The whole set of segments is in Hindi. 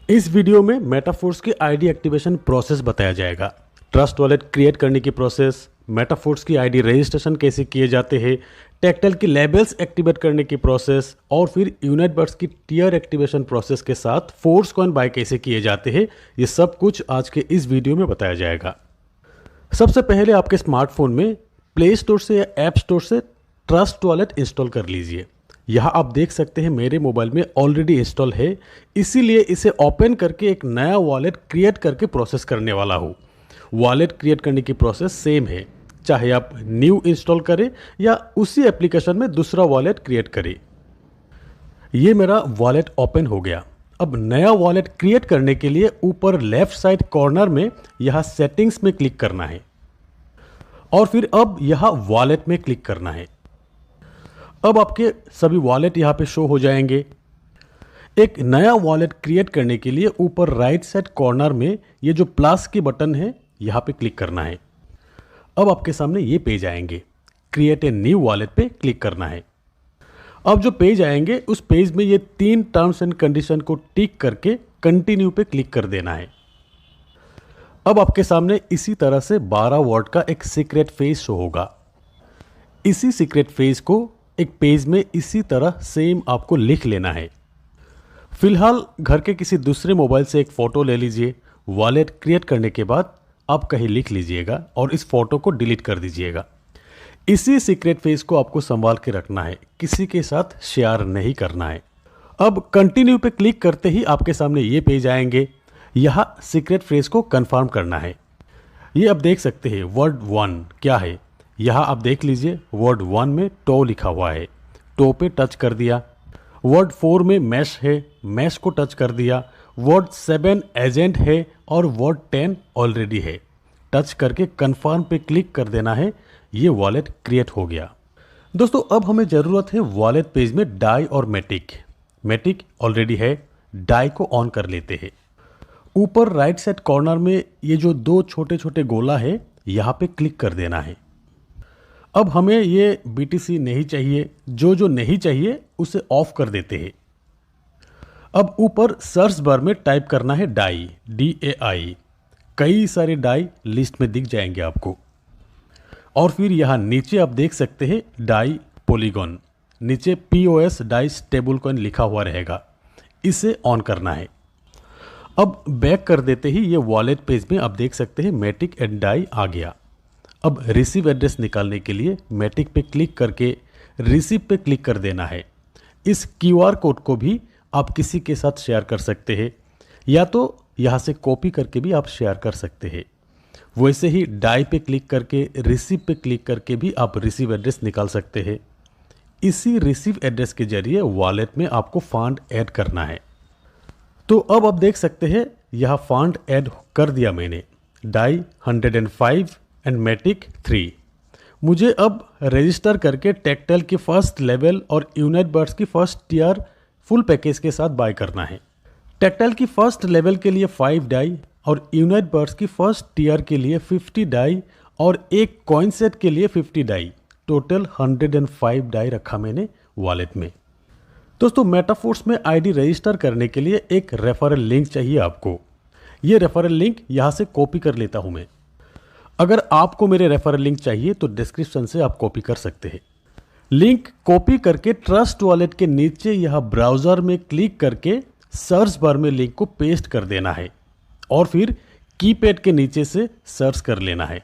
इस वीडियो में मेटाफोर्स की आईडी एक्टिवेशन प्रोसेस बताया जाएगा। ट्रस्ट वॉलेट क्रिएट करने की प्रोसेस, मेटाफोर्स की आईडी रजिस्ट्रेशन कैसे किए जाते हैं, टेक्टल की लेबल्स एक्टिवेट करने की प्रोसेस और फिर यूनाइट बर्ड्स की टियर एक्टिवेशन प्रोसेस के साथ फोर्स कॉइन बाय कैसे किए जाते हैं, ये सब कुछ आज के इस वीडियो में बताया जाएगा। सबसे पहले आपके स्मार्टफोन में प्ले स्टोर से या ऐप स्टोर से ट्रस्ट वॉलेट इंस्टॉल कर लीजिए। यहाँ आप देख सकते हैं मेरे मोबाइल में ऑलरेडी इंस्टॉल है, इसीलिए इसे ओपन करके एक नया वॉलेट क्रिएट करके प्रोसेस करने वाला हूँ। वॉलेट क्रिएट करने की प्रोसेस सेम है, चाहे आप न्यू इंस्टॉल करें या उसी एप्लीकेशन में दूसरा वॉलेट क्रिएट करें। ये मेरा वॉलेट ओपन हो गया। अब नया वॉलेट क्रिएट करने के लिए ऊपर लेफ्ट साइड कॉर्नर में यहाँ सेटिंग्स में क्लिक करना है और फिर अब यहाँ वॉलेट में क्लिक करना है। अब आपके सभी वॉलेट यहाँ पे शो हो जाएंगे। एक नया वॉलेट क्रिएट करने के लिए ऊपर राइट साइड कॉर्नर में ये जो प्लस की बटन है यहाँ पे क्लिक करना है। अब आपके सामने ये पेज आएंगे, क्रिएट ए न्यू वॉलेट पे क्लिक करना है। अब जो पेज आएंगे उस पेज में ये 3 टर्म्स एंड कंडीशन को टिक करके कंटिन्यू पे क्लिक कर देना है। अब आपके सामने इसी तरह से 12 वर्ड का एक सीक्रेट फेज शो होगा। इसी सीक्रेट फेज को एक पेज में इसी तरह सेम आपको लिख लेना है। फिलहाल घर के किसी दूसरे मोबाइल से एक फ़ोटो ले लीजिए। वॉलेट क्रिएट करने के बाद आप कहीं लिख लीजिएगा और इस फोटो को डिलीट कर दीजिएगा। इसी सीक्रेट फेज को आपको संभाल के रखना है, किसी के साथ शेयर नहीं करना है। अब कंटिन्यू पे क्लिक करते ही आपके सामने ये पेज आएंगे। यहाँ सीक्रेट फ्रेज को कंफर्म करना है। ये आप देख सकते हैं वर्ड 1 क्या है। यहाँ आप देख लीजिए वर्ड 1 में टो लिखा हुआ है, टो पे टच कर दिया। वर्ड 4 में मैश है, मैश को टच कर दिया। वर्ड 7 एजेंट है और वर्ड 10 ऑलरेडी है। टच करके कंफर्म पे क्लिक कर देना है। ये वॉलेट क्रिएट हो गया। दोस्तों अब हमें ज़रूरत है वॉलेट पेज में डाई और मैटिक। मैटिक ऑलरेडी है, डाई को ऑन कर लेते हैं। ऊपर राइट साइड कॉर्नर में ये जो 2 छोटे छोटे गोला है यहाँ पे क्लिक कर देना है। अब हमें ये BTC नहीं चाहिए, जो नहीं चाहिए उसे ऑफ कर देते हैं। अब ऊपर सर्च बार में टाइप करना है डाई, DAI। कई सारे डाई लिस्ट में दिख जाएंगे आपको। और फिर यहाँ नीचे आप देख सकते हैं डाई पॉलीगॉन, नीचे POS डाई स्टेबल कॉइन लिखा हुआ रहेगा, इसे ऑन करना है। अब बैक कर देते ही ये वॉलेट पेज में आप देख सकते हैं मैटिक एंड डाई आ गया। अब रिसीव एड्रेस निकालने के लिए मैटिक पे क्लिक करके रिसीव पे क्लिक कर देना है। इस QR कोड को भी आप किसी के साथ शेयर कर सकते हैं या तो यहाँ से कॉपी करके भी आप शेयर कर सकते हैं। वैसे ही डाई पे क्लिक करके रिसीव पे क्लिक करके भी आप रिसीव एड्रेस निकाल सकते हैं। इसी रिसीव एड्रेस के जरिए वॉलेट में आपको फंड ऐड करना है। तो अब आप देख सकते हैं यहाँ फंड ऐड कर दिया मैंने, डाई 105 एंड मैटिक 3। मुझे अब रजिस्टर करके टेक्टल की फर्स्ट लेवल और यूनाइट बर्ड्स की फर्स्ट टियर फुल पैकेज के साथ बाय करना है। टेक्टल की फर्स्ट लेवल के लिए 5 डाई और यूनाइट बर्ड्स की फर्स्ट टियर के लिए 50 डाई और एक कॉइन सेट के लिए 50 डाई, टोटल 105 डाई रखा मैंने वॉलेट में। दोस्तों मेटाफोर्स में आईडी रजिस्टर करने के लिए एक रेफरल लिंक चाहिए आपको। ये रेफरल लिंक यहाँ से कॉपी कर लेता हूँ मैं। अगर आपको मेरे रेफरल लिंक चाहिए तो डिस्क्रिप्शन से आप कॉपी कर सकते हैं। लिंक कॉपी करके ट्रस्ट वॉलेट के नीचे यहाँ ब्राउज़र में क्लिक करके सर्च बार में लिंक को पेस्ट कर देना है और फिर कीपैड के नीचे से सर्च कर लेना है।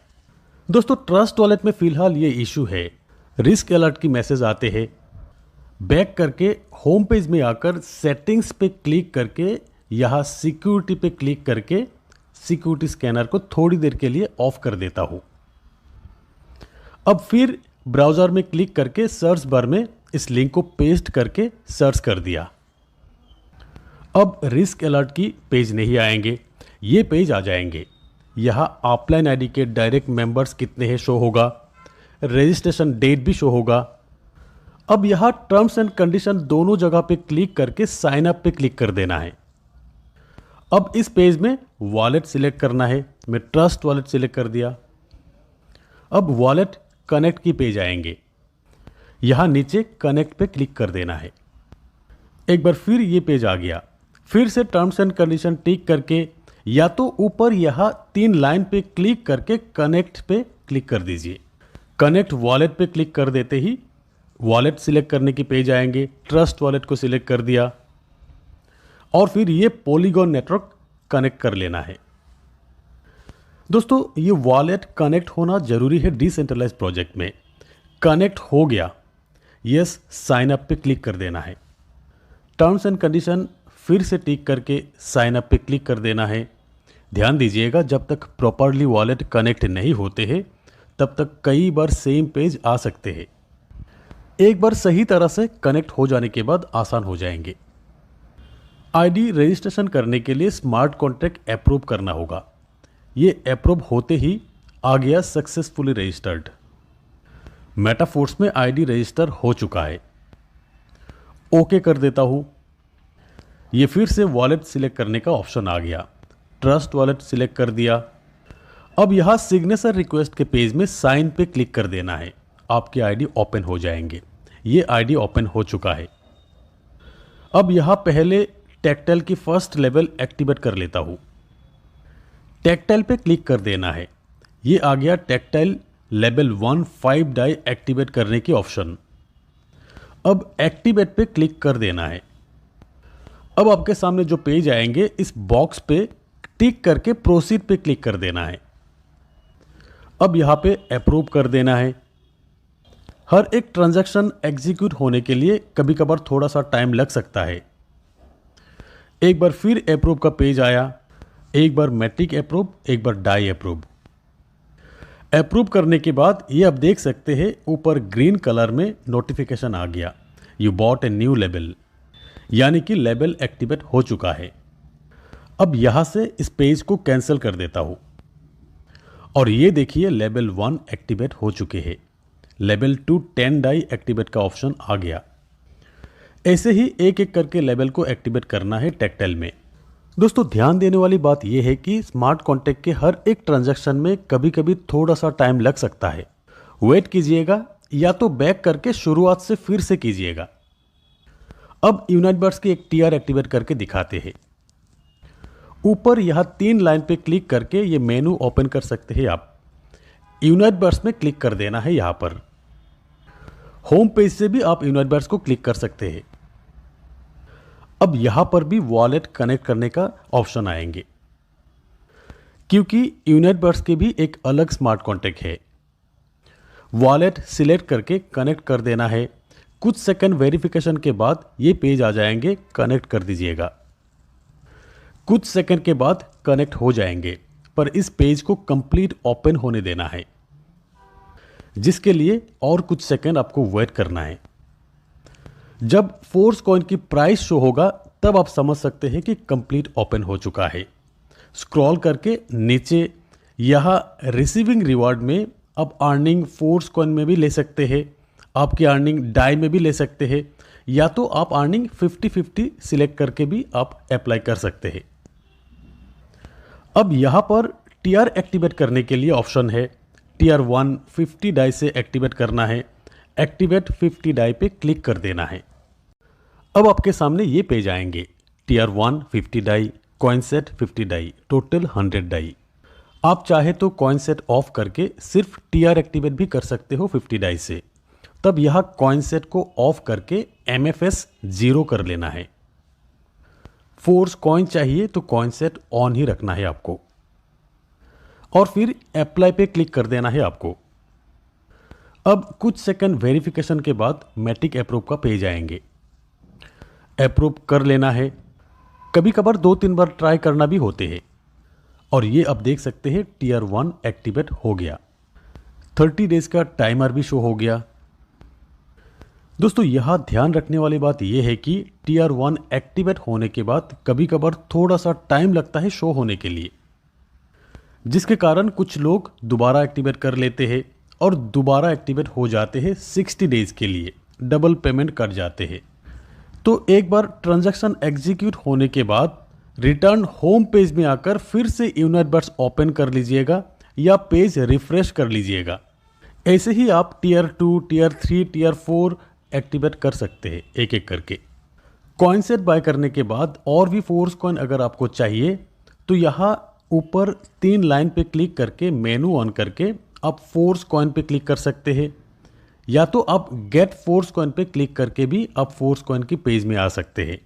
दोस्तों ट्रस्ट वॉलेट में फिलहाल ये इशू है, रिस्क अलर्ट की मैसेज आते हैं। बैक करके होम पेज में आकर सेटिंग्स पे क्लिक करके यहाँ सिक्योरिटी पे क्लिक करके सिक्योरिटी स्कैनर को थोड़ी देर के लिए ऑफ कर देता हूँ। अब फिर ब्राउज़र में क्लिक करके सर्च बार में इस लिंक को पेस्ट करके सर्च कर दिया। अब रिस्क अलर्ट की पेज नहीं आएंगे, ये पेज आ जाएंगे। यहाँ ऑफलाइन आईडी के डायरेक्ट मेंबर्स कितने हैं शो होगा, रजिस्ट्रेशन डेट भी शो होगा। अब यहाँ टर्म्स एंड कंडीशन दोनों जगह पे क्लिक करके साइन अप पे क्लिक कर देना है। अब इस पेज में वॉलेट सिलेक्ट करना है, मैं ट्रस्ट वॉलेट सिलेक्ट कर दिया। अब वॉलेट कनेक्ट की पेज आएंगे, यहाँ नीचे कनेक्ट पे क्लिक कर देना है। एक बार फिर ये पेज आ गया, फिर से टर्म्स एंड कंडीशन टिक करके या तो ऊपर यहाँ 3 लाइन पे क्लिक करके कनेक्ट पे क्लिक कर दीजिए। कनेक्ट वॉलेट पे क्लिक कर देते ही वॉलेट सिलेक्ट करने की पेज आएंगे। ट्रस्ट वॉलेट को सिलेक्ट कर दिया और फिर ये पॉलीगॉन नेटवर्क कनेक्ट कर लेना है। दोस्तों ये वॉलेट कनेक्ट होना जरूरी है डिसेंट्रलाइज प्रोजेक्ट में। कनेक्ट हो गया, यस साइन अप पे क्लिक कर देना है। टर्म्स एंड कंडीशन फिर से टिक करके साइन अप पे क्लिक कर देना है। ध्यान दीजिएगा जब तक प्रॉपरली वॉलेट कनेक्ट नहीं होते हैं तब तक कई बार सेम पेज आ सकते हैं। एक बार सही तरह से कनेक्ट हो जाने के बाद आसान हो जाएंगे। आईडी रजिस्ट्रेशन करने के लिए स्मार्ट कॉन्ट्रैक्ट अप्रूव करना होगा। ये अप्रूव होते ही आ गया सक्सेसफुली रजिस्टर्ड। मेटाफोर्स में आईडी रजिस्टर हो चुका है। ओके कर देता हूँ। ये फिर से वॉलेट सिलेक्ट करने का ऑप्शन आ गया। ट्रस्ट वॉलेट सिलेक्ट कर दिया। अब यहाँ सिग्नेचर रिक्वेस्ट के पेज में साइन पे क्लिक कर देना है। आपके आईडी ओपन हो जाएंगे। ये आईडी ओपन हो चुका है। अब यहाँ पहले टैक्टाइल की फर्स्ट लेवल एक्टिवेट कर लेता हूँ। टैक्टाइल पे क्लिक कर देना है। ये आ गया टैक्टाइल लेवल 1 5 डाई एक्टिवेट करने की ऑप्शन। अब एक्टिवेट पे क्लिक कर देना है। अब आपके सामने जो पेज आएंगे इस बॉक्स पे टिक करके प्रोसीड पे क्लिक कर देना है। अब यहाँ पे अप्रूव कर देना है। हर एक ट्रांजैक्शन एग्जीक्यूट होने के लिए कभी कभार थोड़ा सा टाइम लग सकता है। एक बार फिर अप्रूव का पेज आया। एक बार मैट्रिक अप्रूव, एक बार डाई अप्रूव। अप्रूव करने के बाद ये आप देख सकते हैं ऊपर ग्रीन कलर में नोटिफिकेशन आ गया, you bought a new label, यानी कि लेबल एक्टिवेट हो चुका है। अब यहां से इस पेज को कैंसिल कर देता हूं और ये देखिए लेवल 1 एक्टिवेट हो चुके हैं। लेवल 2 10 डाई एक्टिवेट का ऑप्शन आ गया। ऐसे ही एक एक करके लेवल को एक्टिवेट करना है टैक्टाइल में। दोस्तों ध्यान देने वाली बात यह है कि स्मार्ट कॉन्ट्रैक्ट के हर एक ट्रांजैक्शन में कभी कभी थोड़ा सा टाइम लग सकता है। वेट कीजिएगा या तो बैक करके शुरुआत से फिर से कीजिएगा। अब यूनाइट बर्ड्स की एक टीआर एक्टिवेट करके दिखाते हैं। ऊपर यहां 3 लाइन पे क्लिक करके ये मेनू ओपन कर सकते हैं आप। यूनाइट बर्ड्स में क्लिक कर देना है। यहां पर होम पेज से भी आप यूनाइट बर्ड्स को क्लिक कर सकते हैं। अब यहां पर भी वॉलेट कनेक्ट करने का ऑप्शन आएंगे, क्योंकि यूनाइट बर्ड्स के भी एक अलग स्मार्ट कॉन्ट्रैक्ट है। वॉलेट सिलेक्ट करके कनेक्ट कर देना है। कुछ सेकंड वेरिफिकेशन के बाद ये पेज आ जाएंगे, कनेक्ट कर दीजिएगा। कुछ सेकंड के बाद कनेक्ट हो जाएंगे, पर इस पेज को कंप्लीट ओपन होने देना है, जिसके लिए और कुछ सेकंड आपको वेट करना है। जब फोर्स कॉइन की प्राइस शो होगा तब आप समझ सकते हैं कि कंप्लीट ओपन हो चुका है। स्क्रॉल करके नीचे यहाँ रिसीविंग रिवार्ड में आप अर्निंग फोर्स कॉइन में भी ले सकते हैं, आपकी अर्निंग डाई में भी ले सकते हैं, या तो आप अर्निंग 50-50 सिलेक्ट करके भी आप अप्लाई कर सकते हैं। अब यहाँ पर टीआर एक्टिवेट करने के लिए ऑप्शन है। टीआर 1 50 डाई से एक्टिवेट करना है। एक्टिवेट 50 डाई पे क्लिक कर देना है। अब आपके सामने ये पेज आएंगे। TR 1 50 die, coin set 50 die, total 100 die. आप चाहे तो कॉइन सेट ऑफ करके सिर्फ टीआर एक्टिवेट भी कर सकते हो 50 डाई से। तब यह कॉइन सेट को ऑफ करके MFS 0 कर लेना है। फोर्स कॉइन चाहिए तो कॉइन सेट ऑन ही रखना है आपको और फिर अप्लाई पे क्लिक कर देना है आपको। अब कुछ सेकंड वेरिफिकेशन के बाद मैट्रिक अप्रूव का पेज आएंगे। अप्रूव कर लेना है। कभी कभार 2-3 बार ट्राई करना भी होते हैं। और ये अब देख सकते हैं टीआर 1 एक्टिवेट हो गया। 30 डेज का टाइमर भी शो हो गया। दोस्तों यहाँ ध्यान रखने वाली बात यह है कि टीआर 1 एक्टिवेट होने के बाद कभी कभार थोड़ा सा टाइम लगता है शो होने के लिए, जिसके कारण कुछ लोग दोबारा एक्टिवेट कर लेते हैं और दोबारा एक्टिवेट हो जाते हैं 60 डेज के लिए, डबल पेमेंट कर जाते हैं। तो एक बार ट्रांजैक्शन एग्जीक्यूट होने के बाद रिटर्न होम पेज में आकर फिर से यूनाइट बर्ड्स ओपन कर लीजिएगा या पेज रिफ्रेश कर लीजिएगा। ऐसे ही आप टीआर 2, टीआर 3, टीआर 4 एक्टिवेट कर सकते हैं एक एक करके। कॉइन सेट बाय करने के बाद और भी फोर्स कॉइन अगर आपको चाहिए तो यहाँ ऊपर 3 लाइन पे क्लिक करके मेनू ऑन करके आप फोर्स कॉइन पे क्लिक कर सकते हैं, या तो आप गेट फोर्स कॉइन पे क्लिक करके भी आप फोर्स कॉइन की पेज में आ सकते हैं।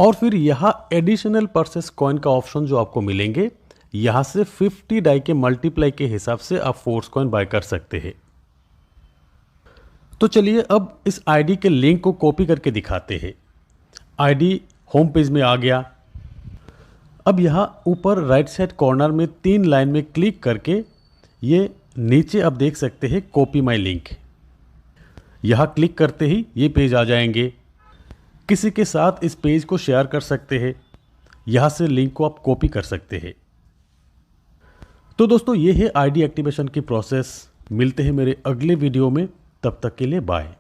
और फिर यहाँ एडिशनल परचेस कॉइन का ऑप्शन जो आपको मिलेंगे, यहाँ से 50 डाई के मल्टीप्लाई के हिसाब से आप फोर्स कॉइन बाय कर सकते हैं। तो चलिए अब इस आईडी के लिंक को कॉपी करके दिखाते हैं। आईडी होम पेज में आ गया। अब यहाँ ऊपर राइट साइड कॉर्नर में 3 लाइन में क्लिक करके ये नीचे आप देख सकते हैं कॉपी माई लिंक। यहाँ क्लिक करते ही ये पेज आ जाएंगे। किसी के साथ इस पेज को शेयर कर सकते हैं, यहाँ से लिंक को आप कॉपी कर सकते हैं। तो दोस्तों ये है आईडी एक्टिवेशन की प्रोसेस। मिलते हैं मेरे अगले वीडियो में, तब तक के लिए बाय।